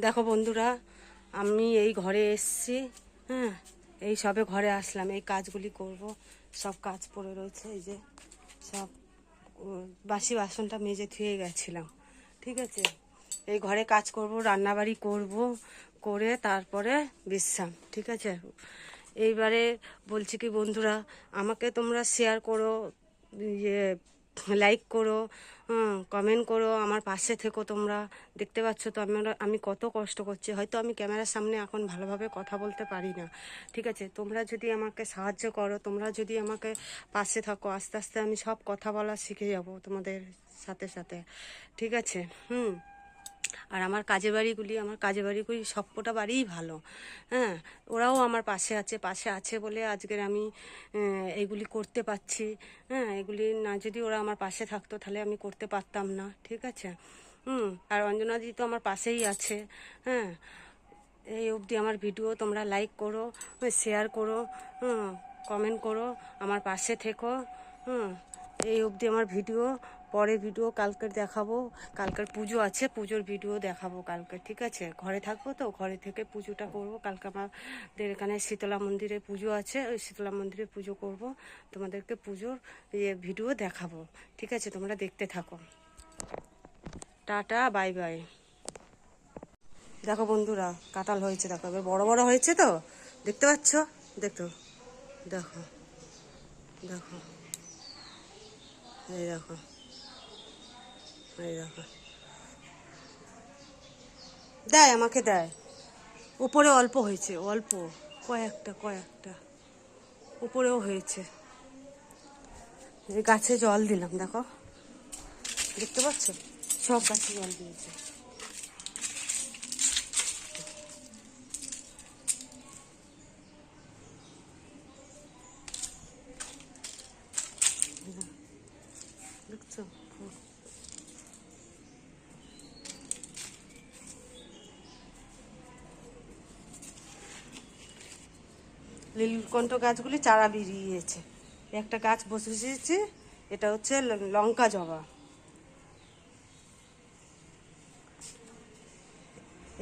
দেখো বন্ধুরা, আমি এই ঘরে এসেছি। হ্যাঁ, এই সবে ঘরে আসলাম, এই কাজগুলি করব। সব কাজ পড়ে রয়েছে, এই যে সব বাসি বাসনটা মেজে ধুয়ে গেছিলাম। ঠিক আছে, এই ঘরে কাজ করব, রান্নাবাড়ি করব, করে তারপরে বিশ্রাম। ঠিক আছে, এইবারে বলছি কি বন্ধুরা, আমাকে তোমরা শেয়ার করো, ইয়ে লাইক করো, কমেন্ট করো, আমার পাশে থেকো। তোমরা দেখতে পাচ্ছ তো আমি কত কষ্ট করছি। হয়তো আমি ক্যামেরার সামনে এখন ভালোভাবে কথা বলতে পারি না। ঠিক আছে, তোমরা যদি আমাকে সাহায্য করো, তোমরা যদি আমাকে পাশে থাকো, আস্তে আস্তে আমি সব কথা বলা শিখে যাব তোমাদের সাথে সাথে। ঠিক আছে। আর আমার কাজের বাড়িগুলি সবকটা বাড়িই ভালো। হ্যাঁ, ওরাও আমার পাশে আছে বলে আজকের আমি এইগুলি করতে পারছি। হ্যাঁ, এগুলি না যদি ওরা আমার পাশে থাকতো তাহলে আমি করতে পারতাম না। ঠিক আছে। আর অঞ্জনাদি তো আমার পাশেই আছে। হ্যাঁ, এই অবধি আমার ভিডিও তোমরা লাইক করো, শেয়ার করো, কমেন্ট করো, আমার পাশে থেকো। এই অবধি আমার ভিডিও। পরে ভিডিও কালকের দেখাবো। কালকের পুজো আছে, পুজোর ভিডিও দেখাবো কালকে। ঠিক আছে, ঘরে থাকবো তো, ঘরে থেকে পুজোটা করবো। কালকে আমাদের এখানে শীতলা মন্দিরে পুজো আছে, ওই শীতলা মন্দিরে পুজো করব। তোমাদেরকে পুজোর ভিডিও দেখাবো। ঠিক আছে, তোমরা দেখতে থাকো। Tata, bye bye. দেখো বন্ধুরা, কাঁঠাল হয়েছে, দেখো এবার বড় বড় হয়েছে তো, দেখতে পাচ্ছ? দেখো, দেখো, দেখো, এই দেখো, এই দেখো, দেয় আমাকে দেয়। উপরে অল্প হয়েছে, অল্প কয়েকটা উপরেও হয়েছে। এই গাছে জল দিলাম, দেখো, দেখতে পাচ্ছ? সব গাছে জল দিয়েছে। দেখছো? নীলকণ্ঠ গাছগুলি চারা বেরিয়েছে। একটা গাছ বসেছে, এটা হচ্ছে লঙ্কা জবা।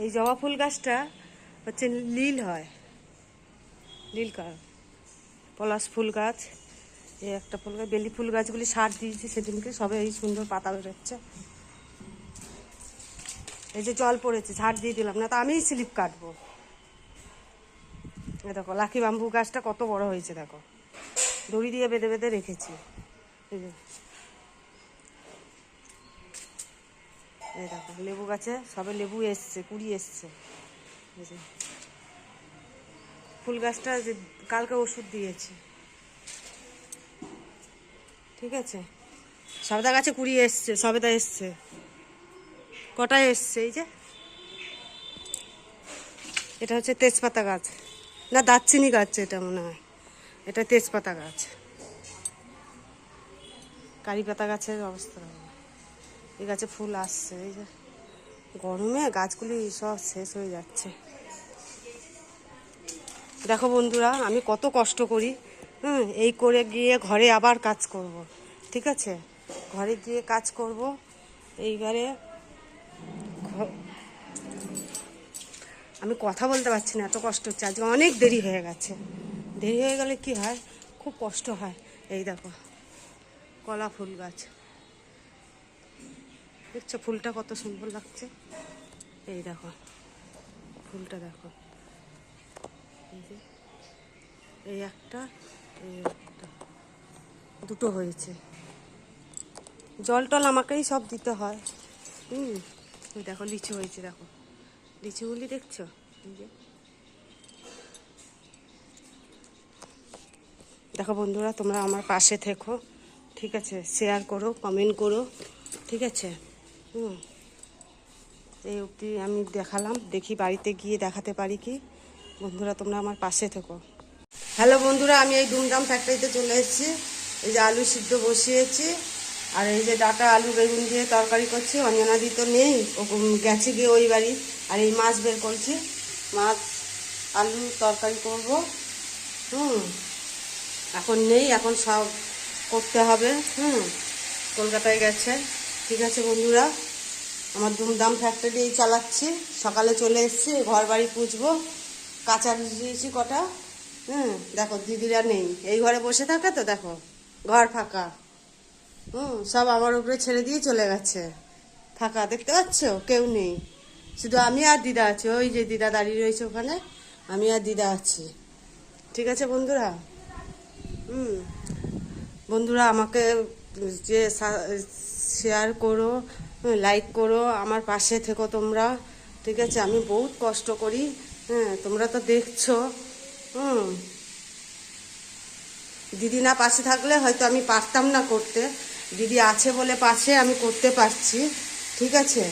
এই জবা ফুল গাছটা হচ্ছে নীল হয়, নীল কালার। পলাশ ফুল গাছ, এই একটা ফুল গাছ, বেলি ফুল গাছগুলি সার দিয়েছি সেদিনকে, সবে এই সুন্দর পাতা বেরোচ্ছে। এই যে জল পড়েছে, ঝাড় দিয়ে দিলাম, না তো আমিই স্লিপ কাটবো। এই দেখো, লাকি বাম্বু গাছটা কত বড় হয়েছে, দেখো, দড়ি দিয়ে বেঁধে বেঁধে রেখেছি। এই যে, এই দেখো, লেবু গাছে সবে লেবু এসছে, কুড়ি এসছে। এই যে ফুল গাছটা যে কালকে ওষুধ দিয়েছি। ঠিক আছে, সবেদা গাছে কুড়ি এসছে, সবেদা এসছে, কটায় এসছে। এই যে এটা হচ্ছে তেজপাতা গাছ, না দারচিনি গাছ এটা মনে হয়, এটা তেজপাতা গাছ। কারি পাতা গাছের অবস্থা হবে। এই গাছে ফুল আসছে। এই যে গরমে গাছগুলি সব শেষ হয়ে যাচ্ছে। দেখো বন্ধুরা, আমি কত কষ্ট করি। এই করে গিয়ে ঘরে আবার কাজ করব। ঠিক আছে, ঘরে গিয়ে কাজ করব। এইবারে আমি কথা বলতে পারছি না, এত কষ্ট হচ্ছে। আজকে অনেক দেরি হয়ে গেছে। দেরি হয়ে গেলে কি হয়, খুব কষ্ট হয়। এই দেখো, কলা ফুল গাছ, দেখছো ফুলটা কত সুন্দর লাগছে। এই দেখো ফুলটা, দেখো, এই যে এই একটা, এই একটা, দুটো হয়েছে। জল টল আমাকেই সব দিতে হয়। এই দেখো লিচু হয়েছে, দেখো লিচুগুলি দেখছো? এই যে দেখো বন্ধুরা, তোমরা আমার পাশে থেকো। ঠিক আছে, শেয়ার করো, কমেন্ট করো। ঠিক আছে। এই অবধি আমি দেখালাম, দেখি বাড়িতে গিয়ে দেখাতে পারি কি। বন্ধুরা, তোমরা আমার পাশে থেকো। হ্যালো বন্ধুরা, আমি এই ধুমধাম ফ্যাক্টরিতে চলে এসেছি। এই যে আলু সিদ্ধ বসিয়েছি, আর এই যে ডাটা আলু বেগুন দিয়ে তরকারি করছি। অঞ্জনাদি তো নেই, ও গেছে গিয়ে ওই বাড়ি। আর এই মাছ বের করছি, মাছ আলু তরকারি করব। এখন নেই, এখন সব করতে হবে। কলকাতায় গেছে। ঠিক আছে বন্ধুরা, আমার দুমদাম ফ্যাক্টরি এই চালাচ্ছি। সকালে চলে এসেছি, ঘর বাড়ি পুছবো, কাঁচা দিয়েছি কটা। দেখো দিদিরা নেই, এই ঘরে বসে থাকে তো, দেখো ঘর ফাঁকা। সব আমার উপরে ছেড়ে দিয়ে চলে গেছে, ফাঁকা দেখতে পাচ্ছ, কেউ নেই, শুধু আমি আর দিদা আছি। ওই যে দিদা দাঁড়িয়ে রয়েছে ওখানে, আমি আর দিদা আছি। ঠিক আছে বন্ধুরা, বন্ধুরা আমাকে যে শেয়ার করো, লাইক করো, আমার পাশে থেকো তোমরা। ঠিক আছে, আমি বহুত কষ্ট করি, তোমরা তো দেখছো। দিদি না পাশে থাকলে হয়তো আমি পারতাম না করতে, দিদি আছে বলে পাশে আমি করতে পারছি। ঠিক আছে,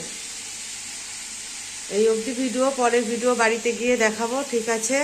এই অবধি ভিডিও, পরের ভিডিও বাড়িতে গিয়ে দেখাবো। ঠিক আছে।